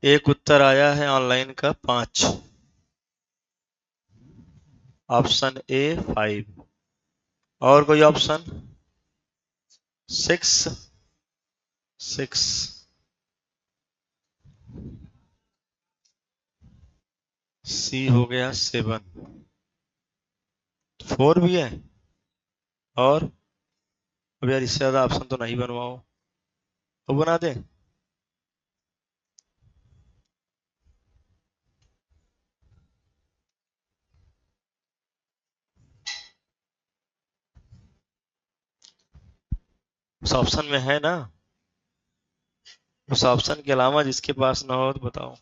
एक उत्तर आया है ऑनलाइन का 5। Option A 5। और कोई ऑप्शन? 6। 6। सी हो गया 7। 4 भी है। और अब यार इससे ज्यादा ऑप्शन तो नहीं बनवाओ, तो बना दे। उस ऑप्शन में है ना? उस ऑप्शन के अलावा जिसके पास ना हो तो बताओ।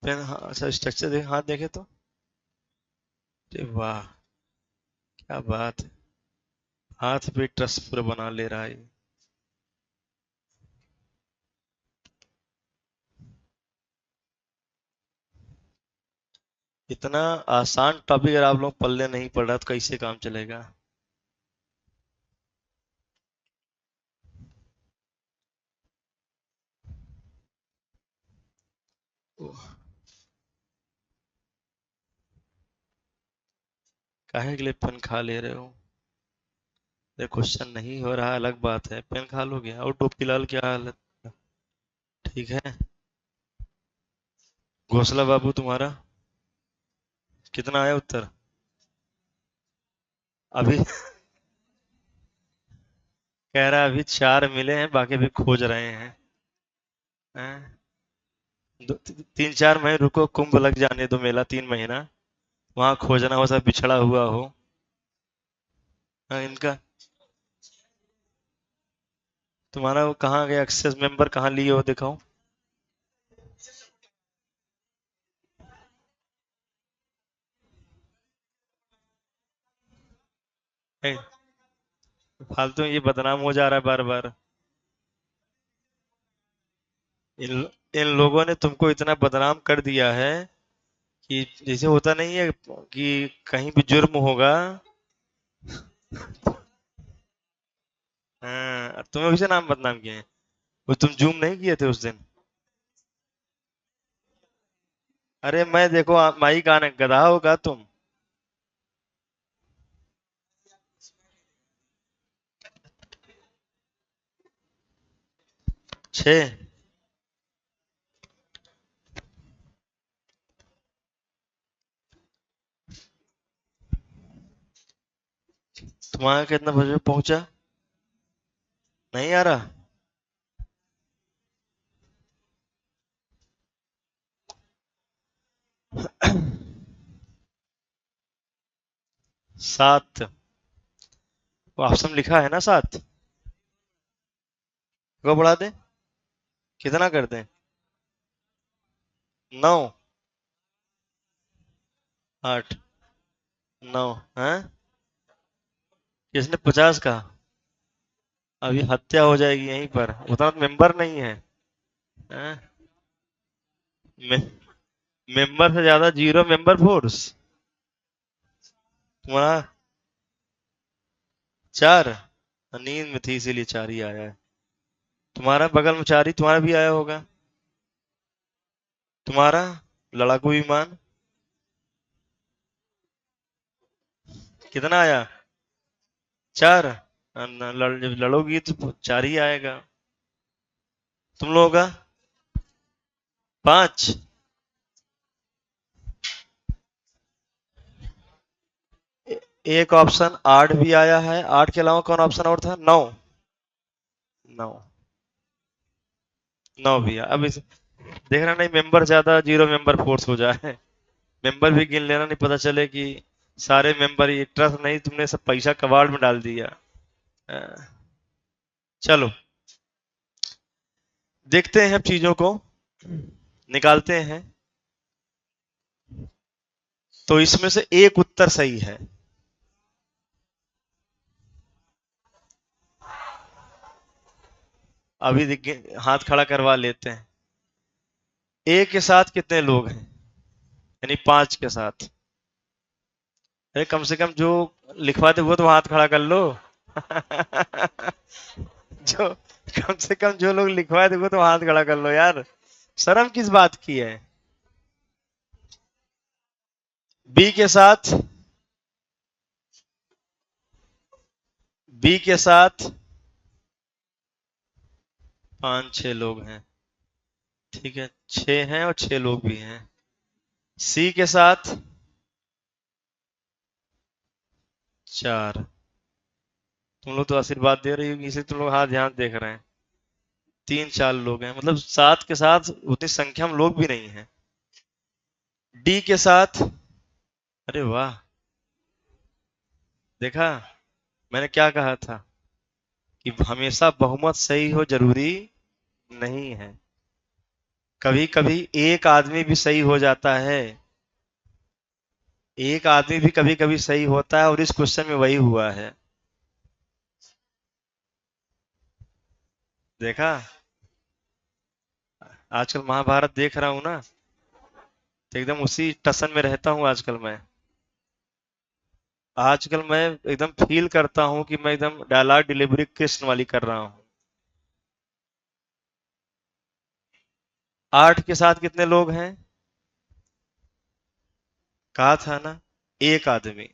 पेन, हाँ, अच्छा स्ट्रक्चर देख, हाथ देखे तो। अरे वाह, क्या बात है। हाथ पे ट्रस्ट पूरा बना ले रहा है। इतना आसान टॉपिक अगर आप लोग पल्ले नहीं पड़ रहा तो कैसे काम चलेगा? ओह, काहे के लिए पेन खा ले रहे हो? ये क्वेश्चन नहीं हो रहा अलग बात है, पेन खा लोगे। और टोपी लाल क्या हाल है? ठीक है। घोसला बाबू तुम्हारा कितना आया उत्तर? अभी कह रहा है अभी 4 मिले हैं, बाकी भी खोज रहे हैं। हैं? 3-4 महीने रुको, कुंभ लग जाने दो, मेला 3 महीना, वहां खोजना हो सब बिछड़ा हुआ हो। हाँ, इनका तुम्हारा वो कहाँ गया? एक्सेस मेंबर कहाँ लिए हो दिखाओ। ए, फालतू ये बदनाम हो जा रहा है बार बार। इन इन लोगों ने तुमको इतना बदनाम कर दिया है कि जैसे होता नहीं है कि कहीं भी जुर्म होगा। हाँ, तुम्हें वैसे नाम बदनाम किए हैं। वो तुम जूम नहीं किए थे उस दिन? अरे मैं देखो माई का गधा होगा तुम। 6। तुम्हारा कितना बजे पहुंचा? नहीं आ रहा। 7। वो ऑप्शन लिखा है ना 7? को बढ़ा दे, कितना कर दें? 9। 8। 9 है। किसने 50 कहा? अभी हत्या हो जाएगी यहीं पर, उतना तो मेंबर नहीं है। हैं? मे, मेंबर से ज्यादा जीरो मेंबर फोर्स। तुम्हारा 4। नींद में थी इसीलिए 4 ही आया है। तुम्हारा बगल में 4 ही तुम्हारा भी आया होगा। तुम्हारा लड़ाकू विमान कितना आया? 4। जब लड़ोगी तो 4 ही आएगा। तुम लोगों का 5। एक ऑप्शन 8 भी आया है, 8 के अलावा कौन ऑप्शन और था? 9। 9। 9 भी है। अब इस देखना नहीं मेंबर ज्यादा जीरो मेंबर फोर्स हो जाए। मेंबर भी गिन लेना, नहीं पता चले कि सारे मेंबर ये ट्रस्ट नहीं, तुमने सब पैसा कबाड़ में डाल दिया। अ, चलो देखते हैं अब चीजों को, निकालते हैं। तो इसमें से एक उत्तर सही है। अभी हाथ खड़ा करवा लेते हैं। ए के साथ कितने लोग हैं? यानी 5 के साथ। अरे कम से कम जो लिखवाते वो तो हाथ खड़ा कर लो। जो कम से कम जो लोग लिखवाए थे वो तो हाथ खड़ा कर लो यार। शर्म किस बात की है। बी के साथ, बी के साथ 5-6 लोग हैं। ठीक है, 6 हैं और 6 लोग भी हैं। सी के साथ 4। तुम लोग तो आशीर्वाद दे रही हो, इसे तुम लोग हाथ ध्यान देख रहे हैं। 3-4 लोग हैं, मतलब 7 के साथ उतनी संख्या में लोग भी नहीं है। डी के साथ, अरे वाह, देखा मैंने क्या कहा था कि हमेशा बहुमत सही हो जरूरी नहीं है। कभी कभी एक आदमी भी सही हो जाता है। एक आदमी भी कभी कभी सही होता है और इस क्वेश्चन में वही हुआ है। देखा, आजकल महाभारत देख रहा हूं ना, तो एकदम उसी टसन में रहता हूं आजकल मैं। आजकल मैं एकदम फील करता हूं कि मैं एकदम डायलॉग डिलीवरी कृष्ण वाली कर रहा हूं। 8 के साथ कितने लोग हैं? कहा था ना, एक आदमी,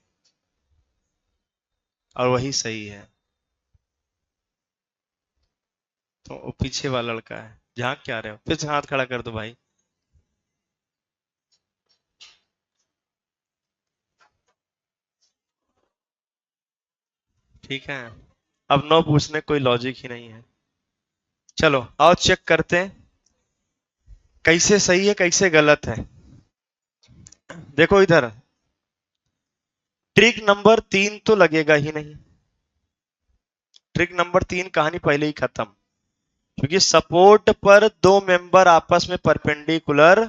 और वही सही है। तो वो पीछे वाला लड़का है। झांक क्या रहे हो, फिर से हाथ खड़ा कर दो भाई। ठीक है, अब 9 पूछने कोई लॉजिक ही नहीं है। चलो आओ चेक करते हैं कैसे सही है कैसे गलत है। देखो इधर, ट्रिक नंबर 3 तो लगेगा ही नहीं। ट्रिक नंबर 3 कहानी पहले ही खत्म, क्योंकि सपोर्ट पर दो मेंबर आपस में परपेंडिकुलर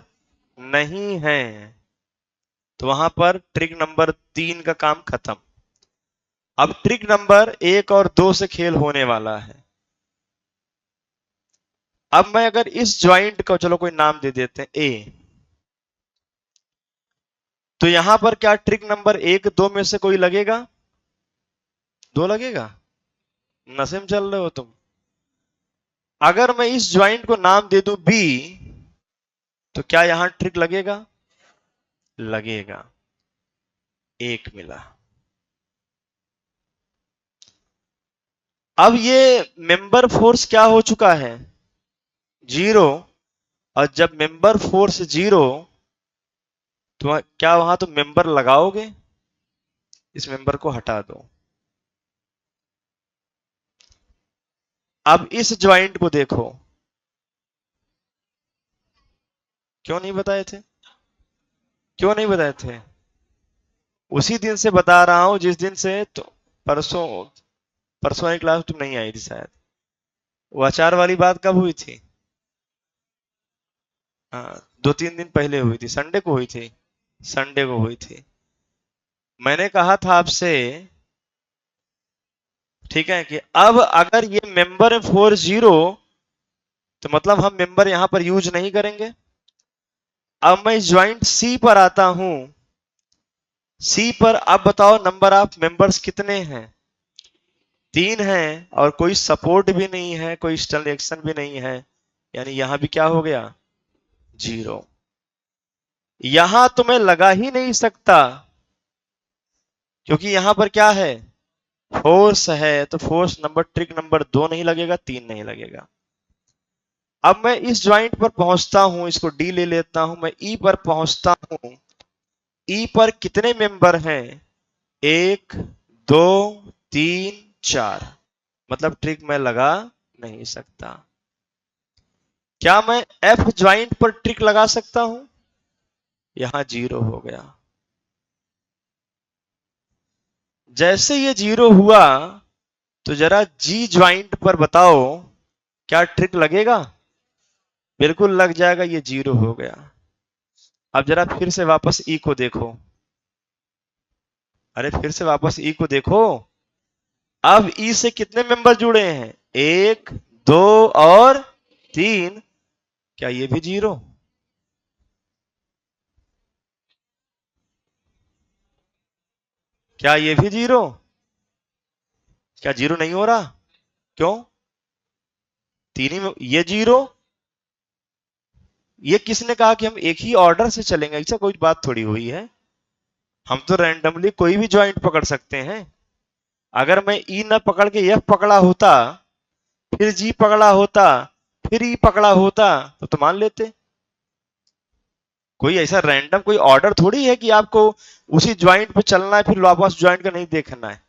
नहीं है, तो वहां पर ट्रिक नंबर 3 का काम खत्म। अब ट्रिक नंबर 1 और 2 से खेल होने वाला है। अब मैं अगर इस ज्वाइंट को, चलो कोई नाम दे देते हैं ए, तो यहां पर क्या ट्रिक नंबर 1-2 में से कोई लगेगा? 2 लगेगा। नशे में चल रहे हो तुम। अगर मैं इस ज्वाइंट को नाम दे दूं बी, तो क्या यहां ट्रिक लगेगा? लगेगा। 1 मिला। अब ये मेंबर फोर्स क्या हो चुका है? 0। और जब मेंबर फोर्स 0, तो क्या वहां तुम मेंबर लगाओगे? इस मेंबर को हटा दो। अब इस ज्वाइंट को देखो, क्यों नहीं बताए थे? क्यों नहीं बताए थे? उसी दिन से बता रहा हूं जिस दिन से, तो परसों, परसों वाली क्लास तुम नहीं आई थी शायद। वो अचार वाली बात कब हुई थी? हाँ, 2-3 दिन पहले हुई थी, संडे को हुई थी। संडे को हुई थी। मैंने कहा था आपसे, ठीक है, कि अब अगर ये मेंबर 4-0, तो मतलब हम मेंबर यहां पर यूज नहीं करेंगे। अब मैं ज्वाइंट सी पर आता हूं। सी पर अब बताओ नंबर ऑफ मेंबर्स कितने हैं? 3 हैं, और कोई सपोर्ट भी नहीं है, कोई एक्सटर्नल रिएक्शन भी नहीं है, यानी यहां भी क्या हो गया? 0। यहां तो मैं लगा ही नहीं सकता, क्योंकि यहां पर क्या है? फोर्स है, तो फोर्स नंबर ट्रिक नंबर 2 नहीं लगेगा, 3 नहीं लगेगा। अब मैं इस ज्वाइंट पर पहुंचता हूं, इसको डी ले लेता हूं, मैं ई पर पहुंचता हूं। ई पर कितने मेंबर हैं? 1, 2, 3, 4। मतलब ट्रिक मैं लगा नहीं सकता। क्या मैं एफ ज्वाइंट पर ट्रिक लगा सकता हूं? यहां 0 हो गया। जैसे ये 0 हुआ, तो जरा जी ज्वाइंट पर बताओ, क्या ट्रिक लगेगा? बिल्कुल लग जाएगा, ये 0 हो गया। अब जरा फिर से वापस ई को देखो। अरे फिर से वापस ई को देखो। अब ई से कितने मेंबर जुड़े हैं? 1, 2 और 3। क्या ये भी 0? क्या ये भी जीरो? क्या जीरो नहीं हो रहा? क्यों? तीन ही में ये जीरो। ये किसने कहा कि हम एक ही ऑर्डर से चलेंगे? ऐसा कोई बात थोड़ी हुई है। हम तो रैंडमली कोई भी ज्वाइंट पकड़ सकते हैं। अगर मैं ई न पकड़ के एफ पकड़ा होता, फिर जी पकड़ा होता, फिर ई पकड़ा होता, तो मान लेते। कोई ऐसा रैंडम कोई ऑर्डर थोड़ी है कि आपको उसी ज्वाइंट पे चलना है, फिर वापस ज्वाइंट का नहीं देखना है।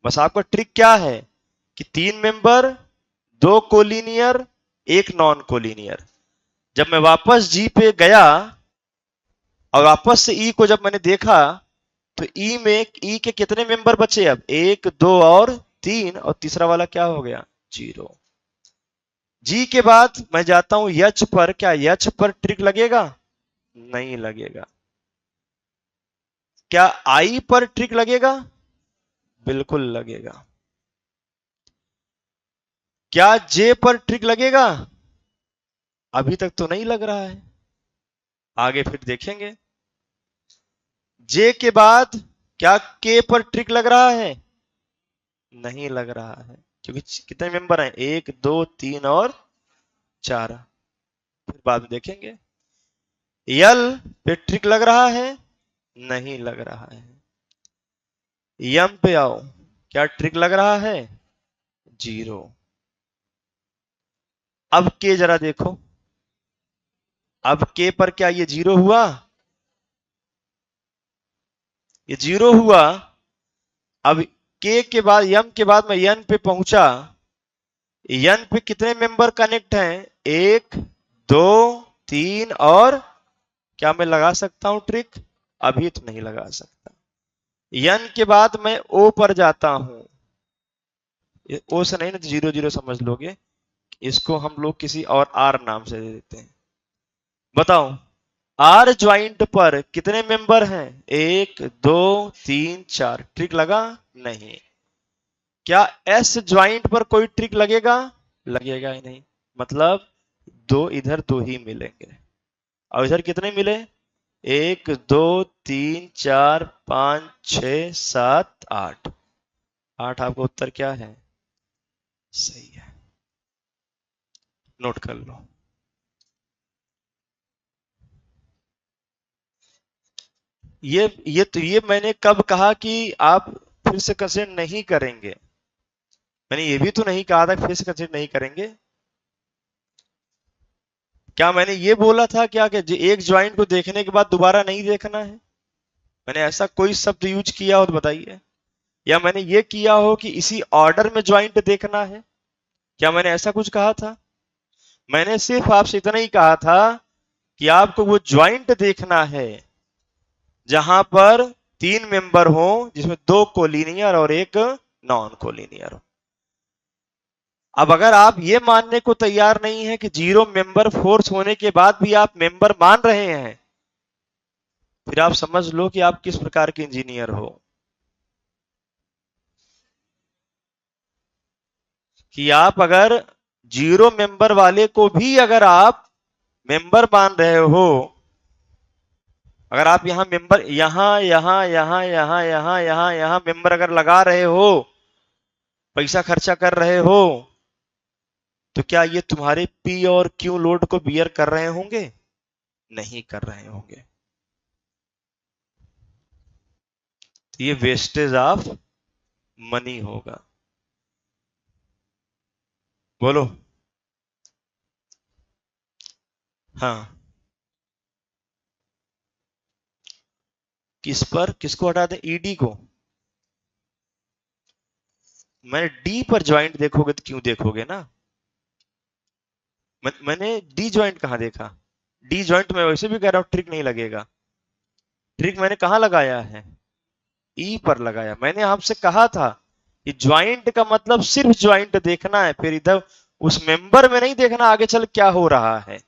बस आपका ट्रिक क्या है कि तीन मेंबर, दो कोलिनियर, एक नॉन कोलिनियर। जब मैं वापस जी पे गया और वापस से ई को जब मैंने देखा, तो ई में ई के कितने मेंबर बचे? अब एक, दो और तीन, और तीसरा वाला क्या हो गया? जीरो। जी के बाद मैं जाता हूं यच पर। क्या यच पर ट्रिक लगेगा? नहीं लगेगा। क्या आई पर ट्रिक लगेगा? बिल्कुल लगेगा। क्या जे पर ट्रिक लगेगा? अभी तक तो नहीं लग रहा है, आगे फिर देखेंगे। जे के बाद क्या के पर ट्रिक लग रहा है? नहीं लग रहा है, क्योंकि कितने मेंबर हैं? एक, दो, तीन और चार। फिर बाद में देखेंगे। यल पे ट्रिक लग रहा है? नहीं लग रहा है। यम पे आओ, क्या ट्रिक लग रहा है? जीरो। अब के जरा देखो, अब के पर क्या ये जीरो हुआ? ये जीरो हुआ। अब के बाद यम के बाद मैं यन पे पहुंचा। यन पे कितने मेंबर कनेक्ट हैं? एक, दो, तीन और, क्या मैं लगा सकता हूं ट्रिक? अभी तो नहीं लगा सकता। यन के बाद मैं ओ पर जाता हूं। ओ से नहीं ना, जीरो जीरो समझ लोगे। इसको हम लोग किसी और आर नाम से दे देते हैं। बताओ, आर ज्वाइंट पर कितने मेंबर हैं? एक, दो, तीन, चार। ट्रिक लगा? नहीं। क्या एस ज्वाइंट पर कोई ट्रिक लगेगा? लगेगा ही नहीं। मतलब दो इधर दो ही मिलेंगे, और इधर कितने मिले? एक, दो, तीन, चार, पांच, छ, सात, आठ। आठ आपका उत्तर क्या है? सही है, नोट कर लो। ये मैंने कब कहा कि आप फिर से कंसिडर नहीं करेंगे? मैंने ये भी तो नहीं कहा था फिर से कंसिडर नहीं करेंगे। क्या मैंने ये बोला था क्या कि एक ज्वाइंट को देखने के बाद दोबारा नहीं देखना है? मैंने ऐसा कोई शब्द यूज किया हो तो बताइए। या मैंने ये किया हो कि इसी ऑर्डर में ज्वाइंट देखना है? क्या मैंने ऐसा कुछ कहा था? मैंने सिर्फ आपसे इतना ही कहा था कि आपको वो ज्वाइंट देखना है जहां पर तीन मेंबर हो, जिसमें दो कोलिनियर और एक नॉन कोलिनियर हो। अब अगर आप ये मानने को तैयार नहीं है कि जीरो मेंबर फोर्स होने के बाद भी आप मेंबर मान रहे हैं, फिर आप समझ लो कि आप किस प्रकार के इंजीनियर हो। कि आप अगर जीरो मेंबर वाले को भी अगर आप मेंबर मान रहे हो, अगर आप यहां मेंबर यहां यहां यहां यहां यहां यहां यहां मेंबर अगर लगा रहे हो, पैसा खर्चा कर रहे हो, तो क्या ये तुम्हारे पी और क्यू लोड को बियर कर रहे होंगे? नहीं कर रहे होंगे। तो ये वेस्टेज ऑफ मनी होगा। बोलो। हाँ, किस पर? किसको हटा दें? ईडी को। मैंने डी पर ज्वाइंट देखोगे तो क्यों देखोगे ना। मैंने डी ज्वाइंट कहां देखा? डी ज्वाइंट में वैसे भी कह रहा हूं ट्रिक नहीं लगेगा। ट्रिक मैंने कहां लगाया है? ई पर लगाया। मैंने आपसे कहा था कि ज्वाइंट का मतलब सिर्फ ज्वाइंट देखना है, फिर इधर उस मेंबर में नहीं देखना आगे चल क्या हो रहा है।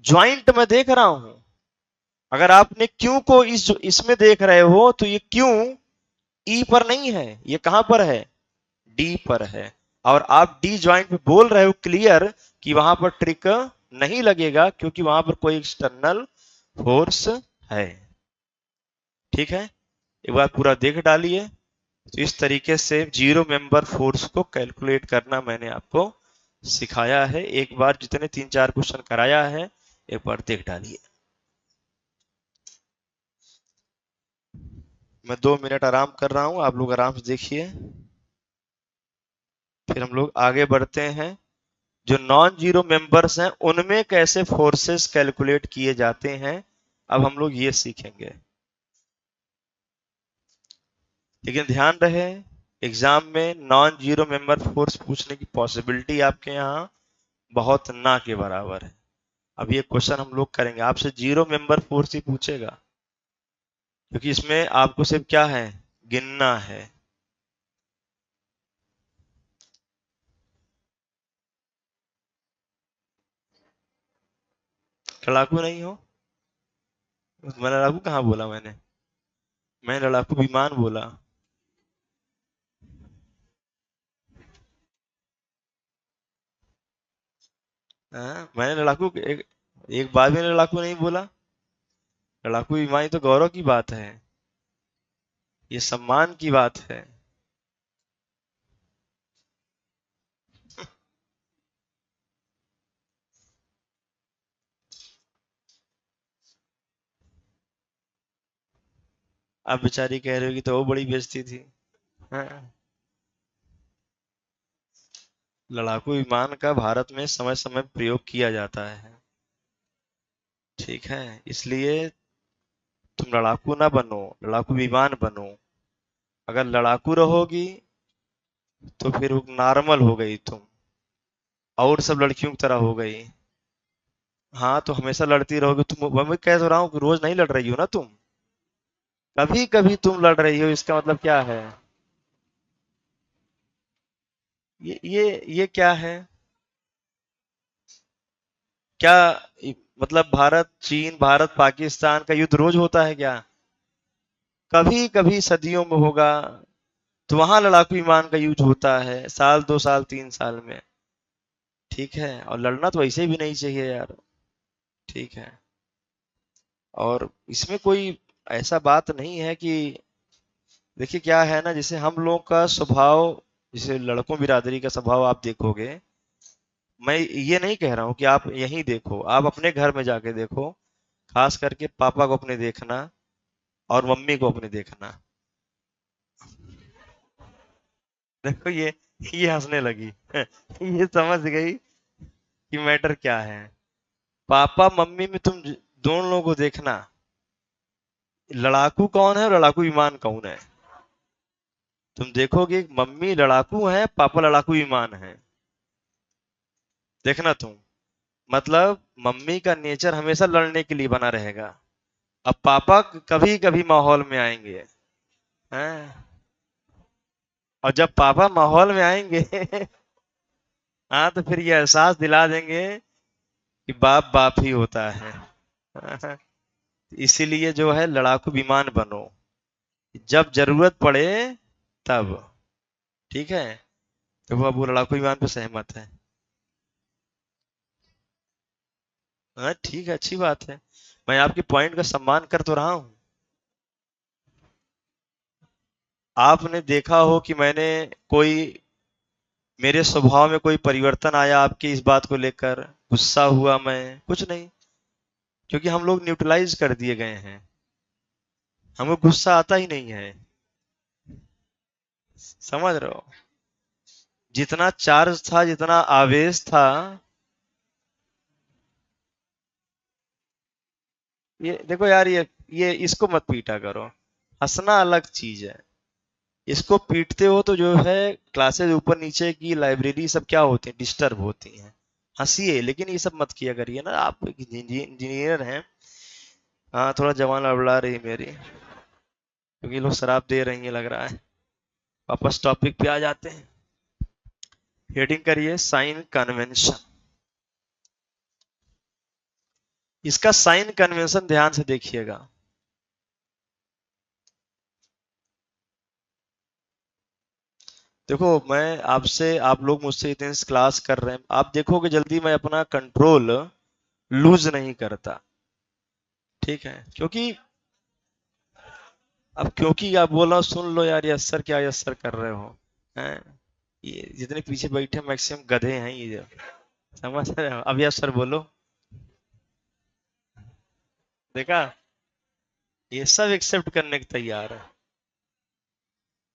ज्वाइंट में देख रहा हूं। अगर आपने क्यू को इसमें देख रहे हो तो ये क्यू ई पर नहीं है, ये कहां पर है? डी पर है। और आप डी ज्वाइंट में बोल रहे हो क्लियर कि वहां पर ट्रिक नहीं लगेगा, क्योंकि वहां पर कोई एक्सटर्नल फोर्स है। ठीक है, एक बार पूरा देख डालिए। तो इस तरीके से जीरो मेंबर फोर्स को कैलकुलेट करना मैंने आपको सिखाया है। एक बार जितने 3-4 क्वेश्चन कराया है एक बार देख डालिए। मैं 2 मिनट आराम कर रहा हूं, आप लोग आराम से देखिए, फिर हम लोग आगे बढ़ते हैं। जो नॉन जीरो मेंबर्स हैं उनमें कैसे फोर्सेस कैलकुलेट किए जाते हैं, अब हम लोग ये सीखेंगे। लेकिन ध्यान रहे, एग्जाम में नॉन जीरो मेंबर फोर्स पूछने की पॉसिबिलिटी आपके यहाँ बहुत ना के बराबर है। अब ये क्वेश्चन हम लोग करेंगे, आपसे जीरो मेंबर फोर्स ही पूछेगा, क्योंकि इसमें आपको सिर्फ क्या है, गिनना है। लड़ाकू नहीं हो? मैं लड़ाकू कहाँ बोला मैं लड़ाकू विमान बोला। हाँ? मैंने लड़ाकू एक बार भी लड़ाकू नहीं बोला। लड़ाकू विमान ही तो गौरव की बात है, ये सम्मान की बात है। आप बेचारी कह रहे हो कि तो वो बड़ी बेइज्जती थी। हाँ? लड़ाकू विमान का भारत में समय समय प्रयोग किया जाता है, ठीक है, इसलिए तुम लड़ाकू ना बनो, लड़ाकू विमान बनो। अगर लड़ाकू रहोगी तो फिर वो नॉर्मल हो गई तुम, और सब लड़कियों की तरह हो गई। हाँ तो हमेशा लड़ती रहोगी तुम, मैं कह तो रहा हूँ कि रोज नहीं लड़ रही हो ना तुम, कभी कभी तुम लड़ रही हो, इसका मतलब क्या है? ये क्या है? क्या मतलब भारत चीन, भारत पाकिस्तान का युद्ध रोज होता है क्या? कभी कभी सदियों में होगा। तो वहां लड़ाकू विमान का यूज होता है, साल 2 साल 3 साल में, ठीक है। और लड़ना तो वैसे भी नहीं चाहिए यार, ठीक है। और इसमें कोई ऐसा बात नहीं है कि, देखिए क्या है ना, जैसे हम लोग का स्वभाव, जैसे लड़कों बिरादरी का स्वभाव आप देखोगे, मैं ये नहीं कह रहा हूं कि आप यहीं देखो, आप अपने घर में जाके देखो, खास करके पापा को अपने देखना और मम्मी को अपने देखना। देखो ये हंसने लगी ये समझ गई कि मैटर क्या है। पापा मम्मी में तुम दोनों लोगों को देखना, लड़ाकू कौन है और लड़ाकू विमान कौन है। तुम देखोगे मम्मी लड़ाकू है, पापा लड़ाकू विमान है, देखना तुम। मतलब मम्मी का नेचर हमेशा लड़ने के लिए बना रहेगा, अब पापा कभी कभी माहौल में आएंगे, हैं? और जब पापा माहौल में आएंगे हाँ तो फिर ये एहसास दिला देंगे कि बाप बाप ही होता है इसीलिए जो है लड़ाकू विमान बनो, जब जरूरत पड़े तब, ठीक है। तो वो अब वो लड़ाकू विमान पे सहमत है। हाँ ठीक है, अच्छी बात है, मैं आपके पॉइंट का सम्मान कर तो रहा हूँ। आपने देखा हो कि मैंने कोई, मेरे स्वभाव में कोई परिवर्तन आया आपकी इस बात को लेकर, गुस्सा हुआ मैं, कुछ नहीं, क्योंकि हम लोग न्यूट्रलाइज कर दिए गए हैं, हमको गुस्सा आता ही नहीं है, समझ रहे हो? जितना चार्ज था, जितना आवेश था, ये देखो यार, ये इसको मत पीटा करो, हंसना अलग चीज है, इसको पीटते हो तो जो है क्लासेस ऊपर नीचे की लाइब्रेरी सब क्या होती है, डिस्टर्ब होती हैं। हंसिए, लेकिन ये सब मत किया करिए ना, आप इंजीनियर हैं। हाँ थोड़ा जवान लड़बड़ा रही मेरी, क्योंकि लोग शराब दे रही है लग रहा है। वापस टॉपिक पे आ जाते हैं, हेडिंग करिए साइन कन्वेंशन। इसका साइन कन्वेंशन ध्यान से देखिएगा। देखो मैं आपसे, आप लोग मुझसे इतने क्लास कर रहे हैं, आप देखोगे जल्दी मैं अपना कंट्रोल लूज नहीं करता, ठीक है, क्योंकि अब क्योंकि आप बोल रहा हो सुन लो यार, ये असर क्या ये असर कर रहे हो हैं। ये जितने पीछे बैठे मैक्सिमम गधे हैं ये जो, समझ रहे हो। अब यार सर बोलो, देखा, ये सब एक्सेप्ट करने के तैयार है।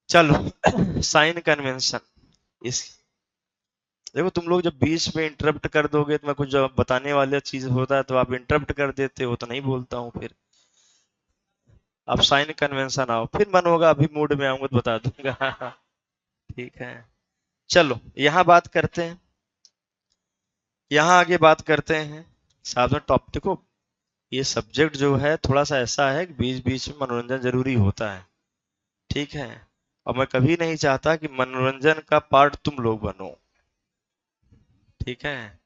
चलो साइन कन्वेंशन। इस देखो तुम लोग जब बीच में इंटरप्ट कर दोगे तो मैं कुछ जब बताने वाला चीज होता है तो आप इंटरप्ट कर देते हो, तो नहीं बोलता हूँ फिर। अब साइन कन्वेंशन आओ, फिर मन होगा अभी मूड में आऊंगा तो बता दूंगा। ठीक है, चलो यहाँ बात करते हैं, यहाँ आगे बात करते हैं। साथ में टॉप देखो, ये सब्जेक्ट जो है थोड़ा सा ऐसा है कि बीच बीच में मनोरंजन जरूरी होता है। ठीक है, और मैं कभी नहीं चाहता कि मनोरंजन का पार्ट तुम लोग बनो। ठीक है,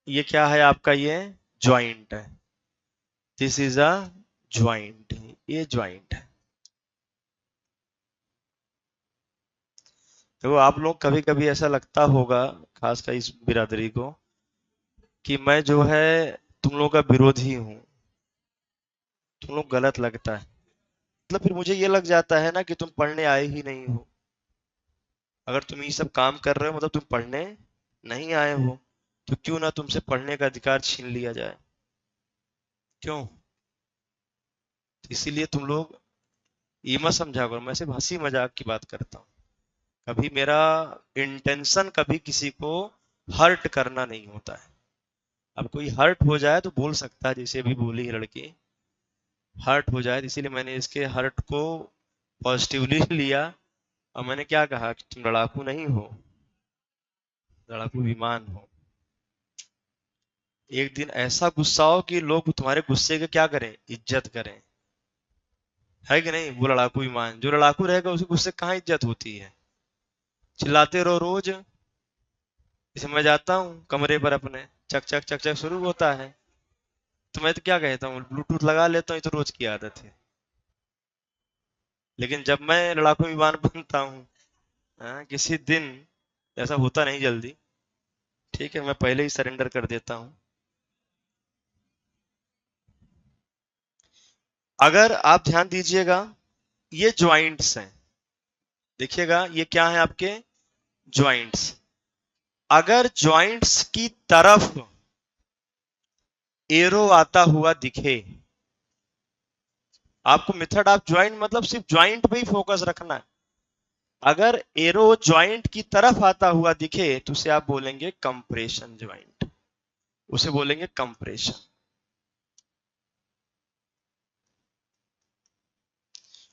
ये क्या है आपका, ये ज्वाइंट है। दिस इज अ ज्वाइंट, ये ज्वाइंट है। तो आप लोग कभी कभी ऐसा लगता होगा, खासकर इस बिरादरी को, कि मैं जो है तुम लोग का विरोधी हूँ, तुम लोग गलत लगता है। मतलब फिर मुझे ये लग जाता है ना कि तुम पढ़ने आए ही नहीं हो। अगर तुम ये सब काम कर रहे हो मतलब तुम पढ़ने नहीं आए हो, तो क्यों ना तुमसे पढ़ने का अधिकार छीन लिया जाए। क्यों? तो इसीलिए तुम लोग ये मत समझा करो, मैं सिर्फ हंसी मजाक की बात करता हूँ। कभी मेरा इंटेंशन कभी किसी को हर्ट करना नहीं होता है। अब कोई हर्ट हो जाए तो बोल सकता है, जैसे अभी बोली है लड़की, हर्ट हो जाए, इसीलिए मैंने इसके हर्ट को पॉजिटिवली लिया। और मैंने क्या कहा कि तुम लड़ाकू नहीं हो, लड़ाकू विमान हो। एक दिन ऐसा गुस्सा हो कि लोग तुम्हारे गुस्से के क्या करें, इज्जत करें। है कि नहीं? वो लड़ाकू विमान, जो लड़ाकू रहेगा उसके गुस्से कहाँ इज्जत होती है। चिल्लाते रहो रोज, जैसे मैं जाता हूँ कमरे पर अपने, चक चक चक चक शुरू होता है, तो मैं तो क्या कहता हूँ, ब्लूटूथ लगा लेता हूँ, ये तो रोज की आदत है। लेकिन जब मैं लड़ाकू विमान बनता हूँ, हाँ, किसी दिन, ऐसा होता नहीं जल्दी, ठीक है, मैं पहले ही सरेंडर कर देता हूँ। अगर आप ध्यान दीजिएगा, ये ज्वाइंट्स हैं, देखिएगा ये क्या है आपके ज्वाइंट्स। अगर ज्वाइंट्स की तरफ एरो आता हुआ दिखे, आपको मेथड ऑफ ज्वाइंट मतलब सिर्फ ज्वाइंट पे ही फोकस रखना है। अगर एरो ज्वाइंट की तरफ आता हुआ दिखे तो उसे आप बोलेंगे कंप्रेशन ज्वाइंट, उसे बोलेंगे कंप्रेशन।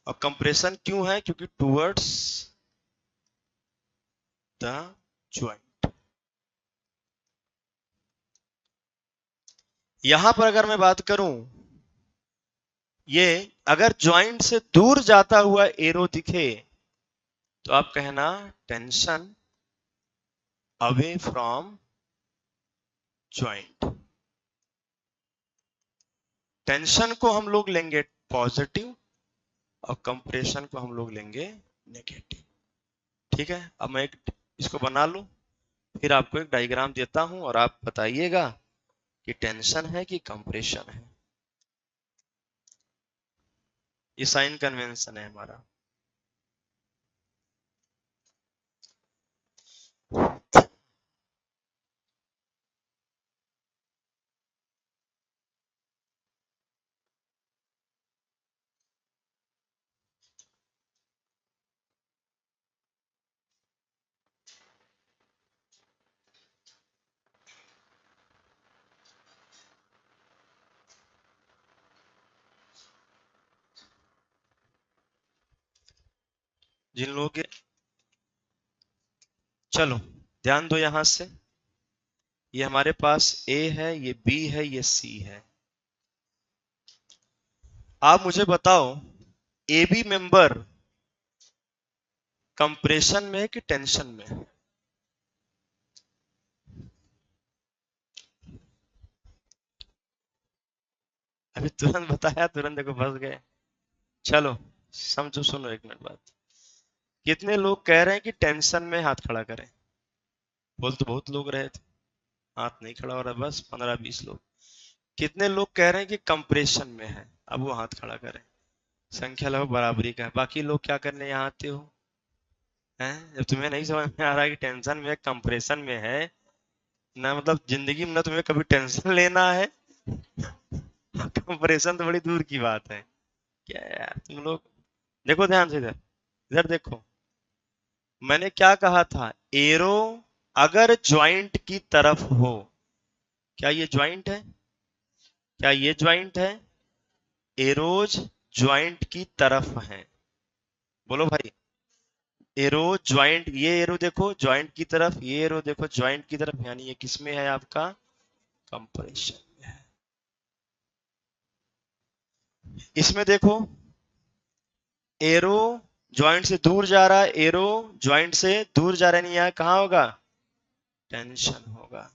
और कंप्रेशन क्यों है? क्योंकि टूवर्ड्स द ज्वाइंट। यहां पर अगर मैं बात करूं, ये अगर ज्वाइंट से दूर जाता हुआ एरो दिखे तो आप कहना tension away from joint. Tension को हम लोग लेंगे पॉजिटिव और कंप्रेशन को हम लोग लेंगे नेगेटिव। ठीक है, अब मैं एक इसको बना लूं, फिर आपको एक डायग्राम देता हूं और आप बताइएगा कि टेंशन है कि कंप्रेशन है। ये साइन कन्वेंशन है हमारा। जिन लोगों के, चलो ध्यान दो यहां से, ये हमारे पास ए है, ये बी है, ये सी है। आप मुझे बताओ, ए बी मेंबर कंप्रेशन में है कि टेंशन में है? अभी तुरंत बताया, तुरंत देखो फंस गए। चलो समझो, सुनो एक मिनट बात। कितने लोग कह रहे हैं कि टेंशन में हाथ खड़ा करें? बोल तो बहुत लोग रहे थे, हाथ नहीं खड़ा हो रहा, बस 15-20 लोग। कितने लोग कह रहे हैं कि कंप्रेशन में है? अब वो हाथ खड़ा करें। संख्या लगभग बराबरी का है। बाकी लोग क्या करने यहाँ आते हो? हैं? जब तुम्हें नहीं समझ में आ रहा है कि टेंशन में है, कंप्रेशन में है ना, मतलब जिंदगी में ना तुम्हें कभी टेंशन लेना है। कंप्रेशन तो बड़ी दूर की बात है। क्या यार तुम लोग। देखो ध्यान से इधर, इधर देखो। मैंने क्या कहा था? एरो अगर ज्वाइंट की तरफ हो, क्या ये ज्वाइंट है? क्या ये ज्वाइंट है? एरोज ज्वाइंट की तरफ हैं। बोलो भाई। एरो ज्वाइंट, ये एरो देखो ज्वाइंट की तरफ, ये एरो देखो ज्वाइंट की तरफ, यानी ये किस में है आपका? कंप्रेशन में है। इसमें देखो, एरो ज्वाइंट से दूर जा रहा है, एरो ज्वाइंट से दूर जा रहा है, नहीं यहाँ कहाँ होगा? टेंशन होगा।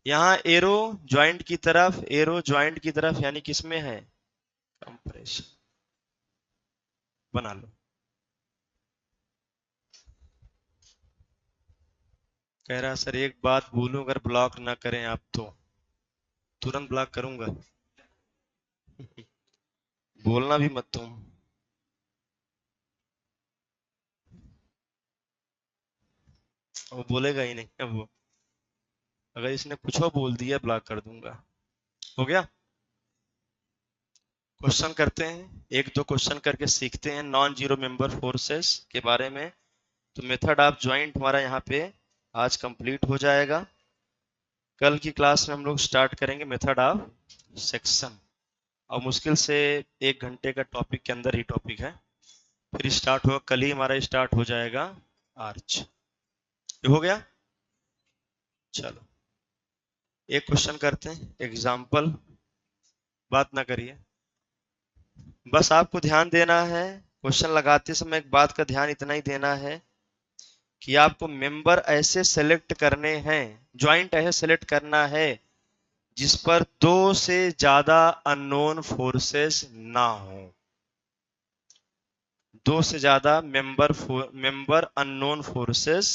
यहाँ एरो ज्वाइंट की तरफ, एरो ज्वाइंट की तरफ, यानी किस में है? कंप्रेशन। बना लो। कह रहा सर एक बात बोलूं, अगर ब्लॉक ना करें आप तो तुरंत ब्लॉक करूंगा। बोलना भी मत तुम। वो बोलेगा ही नहीं अब वो। अगर इसने कुछ और बोल दिया ब्लॉक कर दूंगा। हो गया। क्वेश्चन करते हैं, एक दो क्वेश्चन करके सीखते हैं नॉन जीरो मेंबर फोर्सेस के बारे में। तो मेथड ऑफ ज्वाइंट हमारा यहाँ पे आज कंप्लीट हो जाएगा। कल की क्लास में हम लोग स्टार्ट करेंगे मेथड ऑफ सेक्शन। और मुश्किल से 1 घंटे का टॉपिक के अंदर ही टॉपिक है। फिर स्टार्ट होगा, कल ही हमारा स्टार्ट हो जाएगा आर्च। ये हो गया। चलो एक क्वेश्चन करते हैं, एग्जाम्पल। बात ना करिए, बस आपको ध्यान देना है। क्वेश्चन लगाते समय एक बात का ध्यान इतना ही देना है कि आपको मेंबर ऐसे सेलेक्ट करने हैं, ज्वाइंट ऐसे सेलेक्ट करना है जिस पर 2 से ज्यादा अननोन फोर्सेस ना हो। 2 से ज्यादा मेंबर अननोन फोर्सेस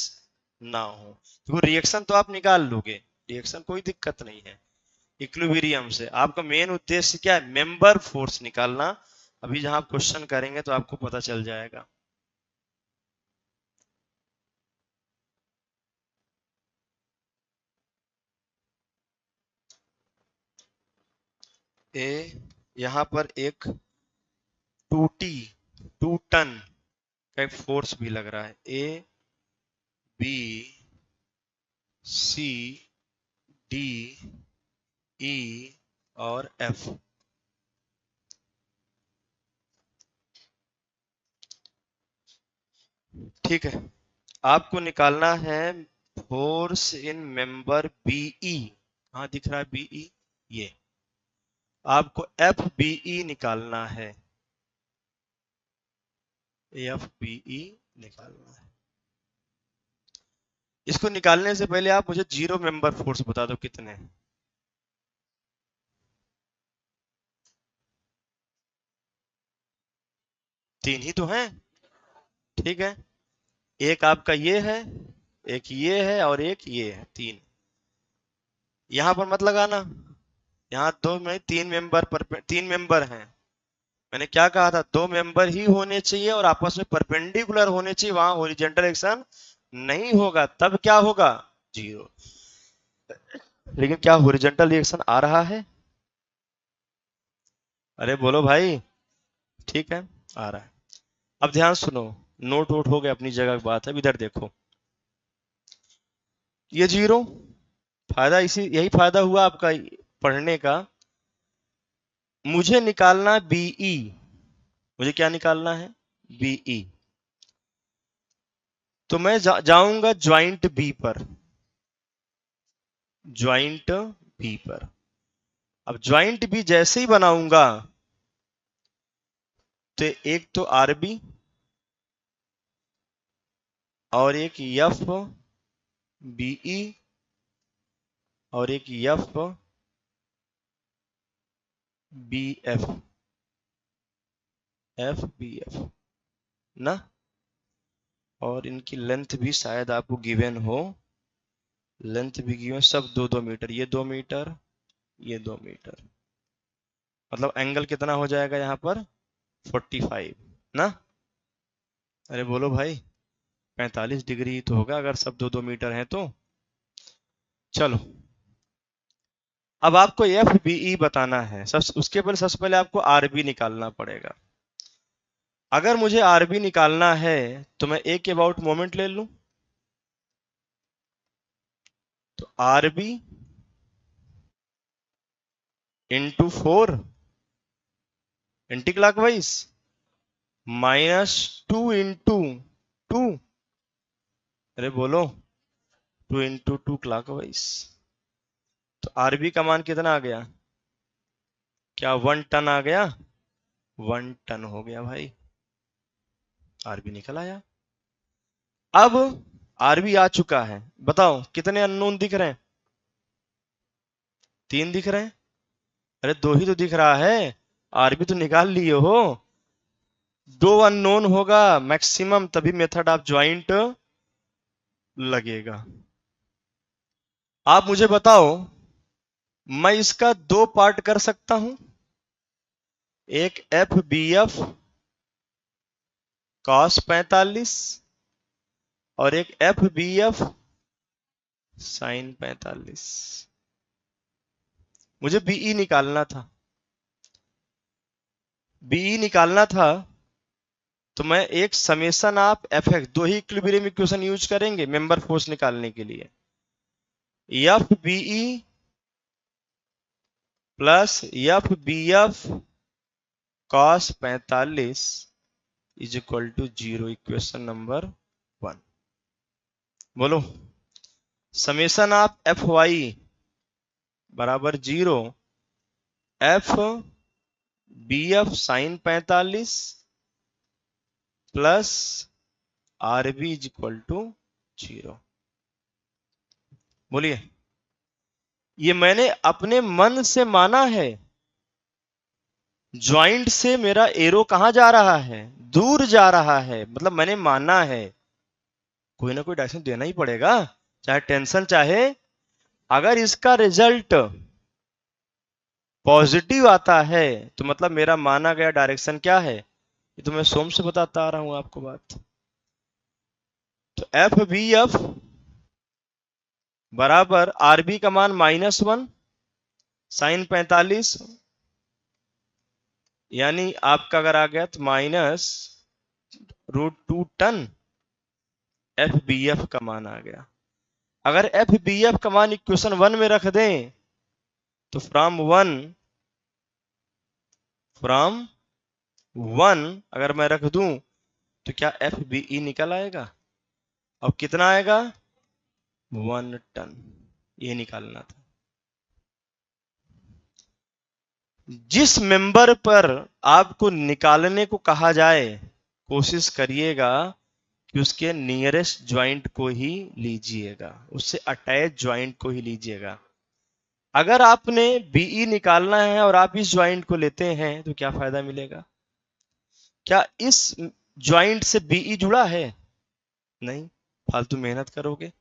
ना हो। तो रिएक्शन तो आप निकाल लोगे, रिएक्शन कोई दिक्कत नहीं है। इक्विलिब्रियम से आपका मेन उद्देश्य क्या है? मेंबर फोर्स निकालना। अभी जहां आप क्वेश्चन करेंगे तो आपको पता चल जाएगा। ए, यहां पर एक 2T 2 टन का एक फोर्स भी लग रहा है। ए, बी, सी, डी, ई और एफ। ठीक है। आपको निकालना है फोर्स इन मेंबर बीई। हाँ दिख रहा है बीई। ये आपको एफ बीई निकालना है। एफ बीई निकालना है। इसको निकालने से पहले आप मुझे जीरो मेंबर फोर्स बता दो कितने हैं। 3 ही तो हैं। ठीक है। एक आपका ये है, एक ये है और एक ये है, 3। यहां पर मत लगाना। यहाँ दो में 3 मेंबर पर 3 मेंबर हैं। मैंने क्या कहा था? 2 मेंबर ही होने चाहिए और आपस में परपेंडिकुलर होने चाहिए, वहां हॉरिजॉन्टल एक्शन नहीं होगा, तब क्या होगा? जीरो। लेकिन क्या हॉरिजॉन्टल रिएक्शन आ रहा है? अरे बोलो भाई। ठीक है, आ रहा है। अब ध्यान सुनो, नोट वोट हो गया अपनी जगह की बात है। इधर देखो, ये जीरो, फायदा इसी यही फायदा हुआ आपका पढ़ने का। मुझे निकालना बीई, मुझे क्या निकालना है? बीई। तो मैं जाऊंगा ज्वाइंट बी पर, ज्वाइंट बी पर। अब ज्वाइंट बी जैसे ही बनाऊंगा तो एक तो आरबी और एक एफ बीई और एक F B F, F B F ना। और इनकी लेंथ भी शायद आपको गिवन हो। लेंथ भी गिवन, सब 2-2 मीटर, ये 2 मीटर, ये 2 मीटर, मतलब एंगल कितना हो जाएगा यहाँ पर 45 ना। अरे बोलो भाई, 45 डिग्री तो होगा अगर सब 2-2 मीटर हैं तो। चलो, अब आपको एफ बी ई बताना है। उसके पहले सबसे पहले आपको आर बी निकालना पड़ेगा। अगर मुझे आर बी निकालना है तो मैं ए के अबाउट मोमेंट ले लूं, तो R B into 4 anti clockwise -2 into 2, अरे बोलो 2 इंटू 2 क्लॉकवाइज। तो आरबी का मान कितना आ गया? क्या 1 टन आ गया? 1 टन हो गया भाई, आरबी निकल आया। अब आरबी आ चुका है, बताओ कितने अननोन दिख रहे हैं? 3 दिख रहे हैं। अरे 2 ही तो दिख रहा है, आरबी तो निकाल लिए हो। 2 अननोन होगा मैक्सिमम, तभी मेथड ऑफ ज्वाइंट लगेगा। आप मुझे बताओ, मैं इसका 2 पार्ट कर सकता हूं, एक एफ बी एफ कॉस 45 और एक एफ बी एफ साइन 45। मुझे बीई निकालना था, बीई निकालना था, तो मैं एक समेशन ऑफ एफ एक्स, 2 ही इक्विलिब्रियम इक्वेशन यूज करेंगे मेंबर फोर्स निकालने के लिए। F BE plus F B F cos 45 is equal to 0, equation number 1। बोलो, समेशन ऑफ एफ वाई बराबर 0 F B F sine 45 plus R B is equal to 0। बोलिए, ये मैंने अपने मन से माना है। ज्वाइंट से मेरा एरो कहां जा रहा है? दूर जा रहा है, मतलब मैंने माना है। कोई ना कोई डायरेक्शन देना ही पड़ेगा, चाहे टेंशन चाहे। अगर इसका रिजल्ट पॉजिटिव आता है तो मतलब मेरा माना गया डायरेक्शन क्या है, ये तो मैं सोम से बताता आ रहा हूं आपको बात। तो एफ बी एफ बराबर आर बी का मान -1 साइन 45, यानी आपका अगर आ गया तो -√2 टन एफ बी एफ का मान आ गया। अगर एफ बी एफ का मान इक्वेशन 1 में रख दें तो फ्रॉम वन अगर मैं रख दूं तो क्या एफ बी ई निकल आएगा? अब कितना आएगा? 1 टन। ये निकालना था। जिस मेंबर पर आपको निकालने को कहा जाए, कोशिश करिएगा कि उसके नियरेस्ट ज्वाइंट को ही लीजिएगा, उससे अटैच ज्वाइंट को ही लीजिएगा। अगर आपने बीई निकालना है और आप इस ज्वाइंट को लेते हैं तो क्या फायदा मिलेगा? क्या इस ज्वाइंट से बीई जुड़ा है? नहीं, फालतू मेहनत करोगे।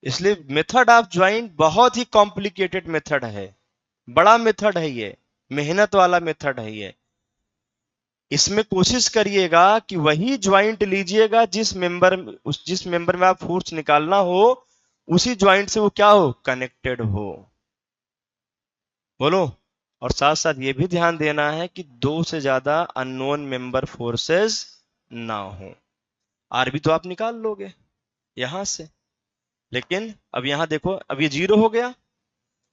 इसलिए मेथड ऑफ ज्वाइंट बहुत ही कॉम्प्लिकेटेड मेथड है, बड़ा मेथड है ये, मेहनत वाला मेथड है ये। इसमें कोशिश करिएगा कि वही ज्वाइंट लीजिएगा जिस मेंबर में आप फोर्स निकालना हो, उसी ज्वाइंट से वो क्या हो, कनेक्टेड हो। बोलो, और साथ साथ ये भी ध्यान देना है कि 2 से ज्यादा अननोन मेंबर फोर्सेस ना हो। आरबी तो आप निकाल लोगे यहां से, लेकिन अब यहां देखो, अब ये 0 हो गया।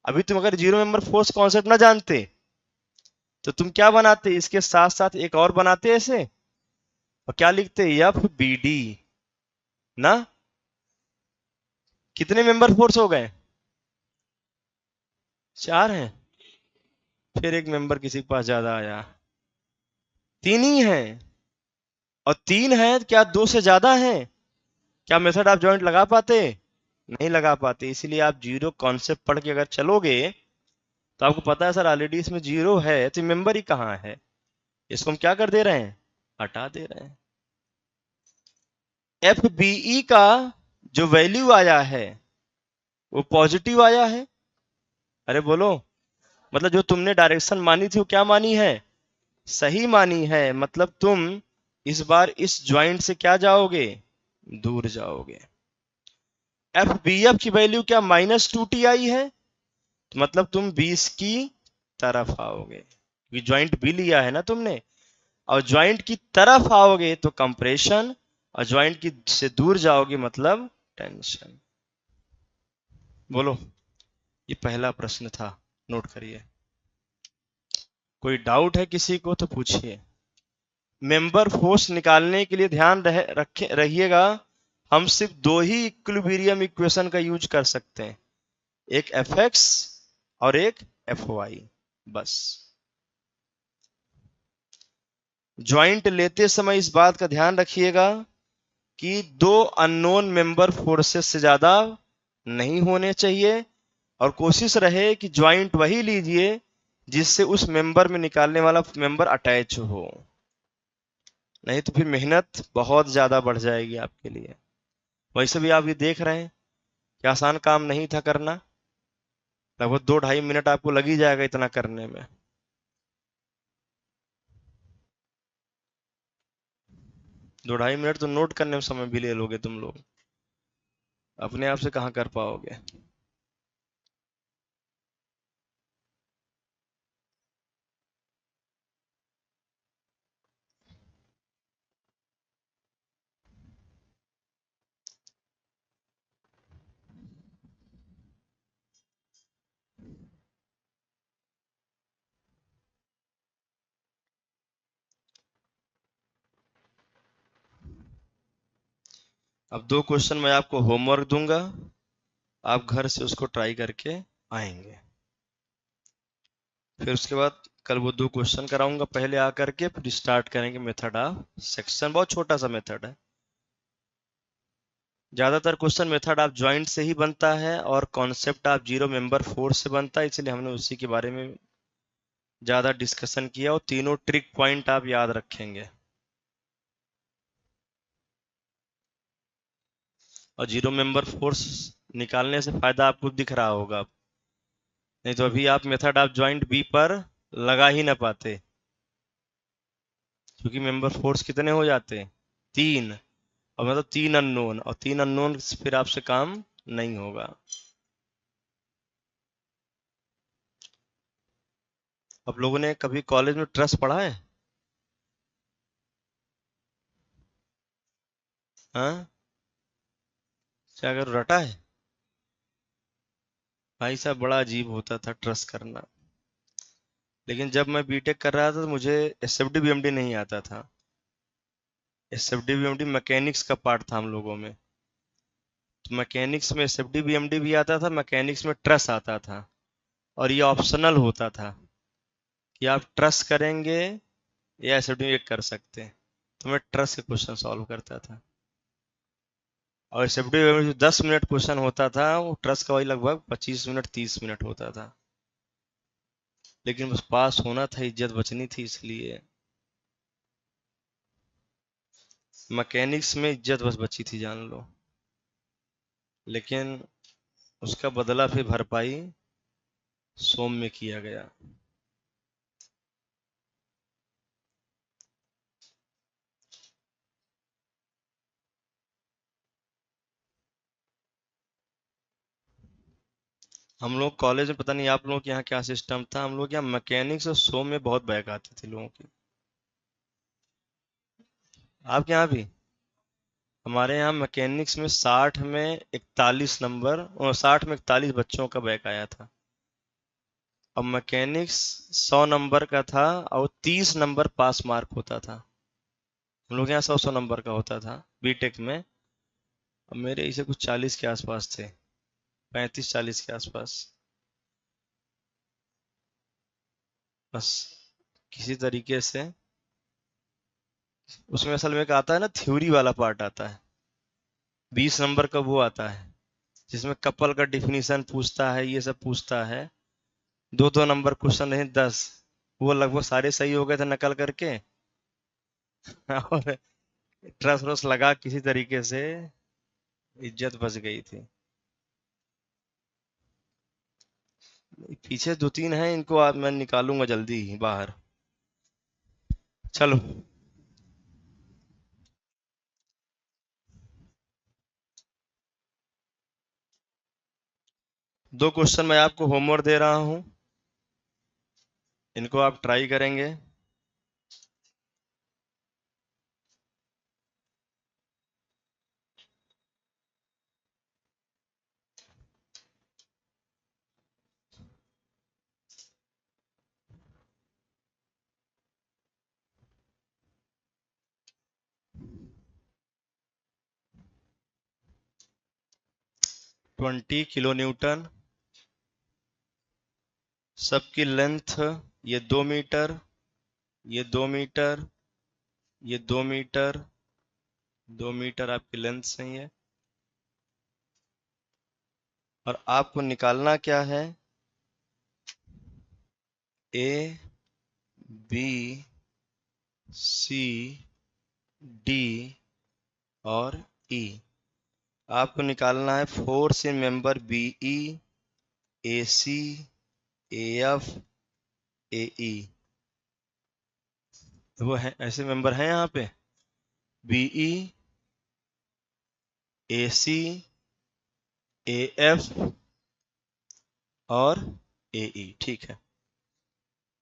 अभी तुम अगर 0 मेंबर फोर्स कॉन्सेप्ट ना जानते तो तुम क्या बनाते, इसके साथ साथ एक और बनाते ऐसे, और क्या लिखते, एफ बी डी ना। कितने मेंबर फोर्स हो गए? 4 हैं। फिर एक मेंबर किसी के पास ज्यादा आया, 3 ही है। और 3 है, क्या 2 से ज्यादा है? क्या मेथड ऑफ जॉइंट लगा पाते? नहीं लगा पाते। इसीलिए आप 0 कॉन्सेप्ट पढ़ के अगर चलोगे तो आपको पता है सर ऑलरेडी इसमें 0 है, तो मेंबर ही कहां है, इसको हम क्या कर दे रहे हैं, हटा दे रहे हैं। एफ बीई का जो वैल्यू आया है वो पॉजिटिव आया है। अरे बोलो, मतलब जो तुमने डायरेक्शन मानी थी वो क्या मानी है, सही मानी है। मतलब तुम इस बार इस ज्वाइंट से क्या जाओगे, दूर जाओगे। एफ बी एफ की वैल्यू क्या -2ti है, तो मतलब तुम 20 की तरफ आओगे, क्योंकि ज्वाइंट बी लिया है ना तुमने। और ज्वाइंट की तरफ आओगे तो कंप्रेशन, और ज्वाइंट की से दूर जाओगे मतलब टेंशन। बोलो, ये पहला प्रश्न था, नोट करिए। कोई डाउट है किसी को तो पूछिए। मेंबर फोर्स निकालने के लिए ध्यान रहिएगा, हम सिर्फ दो ही इक्विलिब्रियम इक्वेशन का यूज कर सकते हैं, एक एफ एक्स और एक एफ वाई, बस। ज्वाइंट लेते समय इस बात का ध्यान रखिएगा कि दो अननोन मेंबर फोर्सेस से ज्यादा नहीं होने चाहिए, और कोशिश रहे कि ज्वाइंट वही लीजिए जिससे उस मेंबर में निकालने वाला मेंबर अटैच हो, नहीं तो फिर मेहनत बहुत ज्यादा बढ़ जाएगी आपके लिए। वैसे भी आप ये देख रहे हैं कि आसान काम नहीं था करना, लगभग 2-2.5 मिनट आपको लग ही जाएगा इतना करने में। 2-2.5 मिनट तो नोट करने में समय भी ले लोगे तुम लोग, अपने आप से कहाँ कर पाओगे। अब 2 क्वेश्चन मैं आपको होमवर्क दूंगा, आप घर से उसको ट्राई करके आएंगे। फिर उसके बाद कल वो 2 क्वेश्चन कराऊंगा पहले आकर के, फिर स्टार्ट करेंगे मेथड ऑफ सेक्शन। बहुत छोटा सा मेथड है, ज्यादातर क्वेश्चन मेथड ऑफ ज्वाइंट से ही बनता है और concept of zero member force से बनता है, इसलिए हमने उसी के बारे में ज्यादा डिस्कशन किया, और तीनों ट्रिक पॉइंट आप याद रखेंगे। और जीरो मेंबर फोर्स निकालने से फायदा आपको दिख रहा होगा, नहीं तो अभी आप मेथड ऑफ ज्वाइंट बी पर लगा ही ना पाते, क्योंकि मेंबर फोर्स कितने हो जाते हैं, 3। और मतलब 3 अननोन, और 3 अननोन फिर आपसे काम नहीं होगा। आप लोगों ने कभी कॉलेज में ट्रस पढ़ा है? हाँ, क्या अगर रटा है? भाई साहब बड़ा अजीब होता था ट्रस करना। लेकिन जब मैं बीटेक कर रहा था तो मुझे एसएफडी बीएमडी नहीं आता था। एसएफडी बीएमडी मैकेनिक्स का पार्ट था हम लोगों में, तो मैकेनिक्स में एसएफडी बीएमडी भी आता था, मैकेनिक्स में ट्रस आता था, और ये ऑप्शनल होता था कि आप ट्रस करेंगे या एसएफडी कर सकते हैं। तो मैं ट्रस के क्वेश्चन सॉल्व करता था, और एसएफडी में 10 मिनट क्वेश्चन होता था, वो ट्रस का वही लगभग 25 मिनट 30 मिनट होता था। लेकिन बस पास होना था, इज्जत बचनी थी, इसलिए मैकेनिक्स में इज्जत बस बची थी जान लो। लेकिन उसका बदला फिर भरपाई सोम में किया गया। हम लोग कॉलेज में, पता नहीं आप लोगों के यहाँ क्या सिस्टम था, हम लोग यहाँ मैकेनिक्स और सोम में बहुत बैक आती थी लोगों की। आपके यहाँ भी? हमारे यहाँ मैकेनिक्स में 60 में 41 नंबर, और 60 में 41 बच्चों का बैक आया था। अब मैकेनिक्स 100 नंबर का था, और 30 नंबर पास मार्क होता था। हम लोग यहाँ 100-100 नंबर का होता था बीटेक में। अब मेरे इसे कुछ 40 के आसपास थे, 35-40 के आसपास। बस किसी तरीके से उसमें असल में एक आता है ना, थ्योरी वाला पार्ट आता है, 20 नंबर का वो आता है, जिसमें कपल का डिफिनीशन पूछता है, ये सब पूछता है। 2-2 नंबर क्वेश्चन नहीं, 10। वो लगभग सारे सही हो गए थे नकल करके और ट्रस व्रस लगा किसी तरीके से, इज्जत बच गई थी। पीछे दो तीन हैं, इनको आप मैं निकालूंगा जल्दी ही बाहर। चलो, दो क्वेश्चन मैं आपको होमवर्क दे रहा हूं, इनको आप ट्राई करेंगे। 20 किलो न्यूटन, सबकी लेंथ ये 2 मीटर, ये 2 मीटर, ये 2 मीटर, 2 मीटर आपकी लेंथ सही है। और आपको निकालना क्या है, ए बी सी डी और ई। आपको निकालना है force in member BE, AC, AF, AE. वो है, ऐसे मेंबर हैं यहाँ पे, बीई, एसी, एएफ और एई। ठीक है,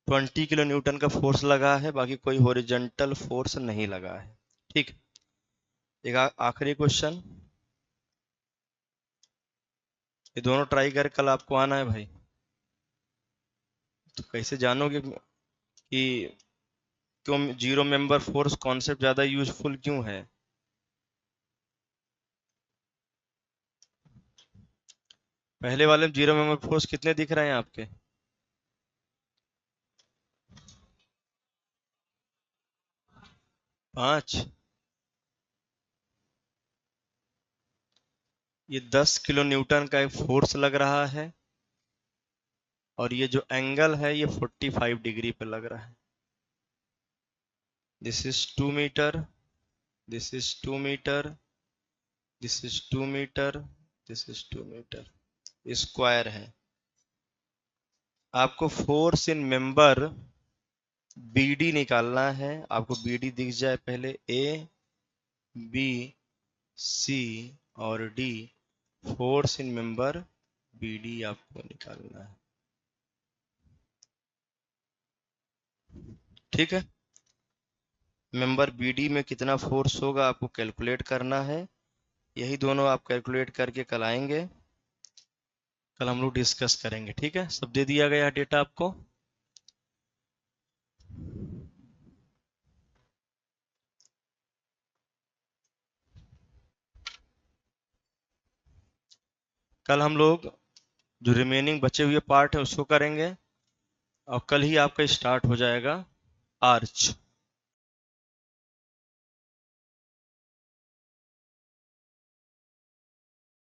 20 किलो न्यूटन का फोर्स लगा है, बाकी कोई हॉरिजॉन्टल फोर्स नहीं लगा है। ठीक, एक आखिरी क्वेश्चन, ये दोनों ट्राई कर, कल आपको आना है भाई। तो कैसे जानोगे कि क्यों जीरो मेंबर फोर्स कॉन्सेप्ट ज्यादा यूजफुल क्यों है? पहले वाले में जीरो मेंबर फोर्स कितने दिख रहे हैं आपके? 5। ये 10 किलो न्यूटन का एक फोर्स लग रहा है, और ये जो एंगल है ये 45 डिग्री पे लग रहा है। This is 2 metre, this is 2 metre, this is 2 metre, this is 2 metre, square है। आपको फोर्स इन मेंबर बीडी निकालना है। आपको बीडी दिख जाए पहले, ए बी सी और D, force in member BD आपको निकालना है। ठीक है, मेंबर बीडी में कितना फोर्स होगा आपको कैलकुलेट करना है। यही दोनों आप कैलकुलेट करके कल आएंगे, कल हम लोग डिस्कस करेंगे। ठीक है, सब दे दिया गया डेटा आपको। कल हम लोग जो रिमेनिंग बचे हुए पार्ट है उसको करेंगे, और कल ही आपका स्टार्ट हो जाएगा आर्च।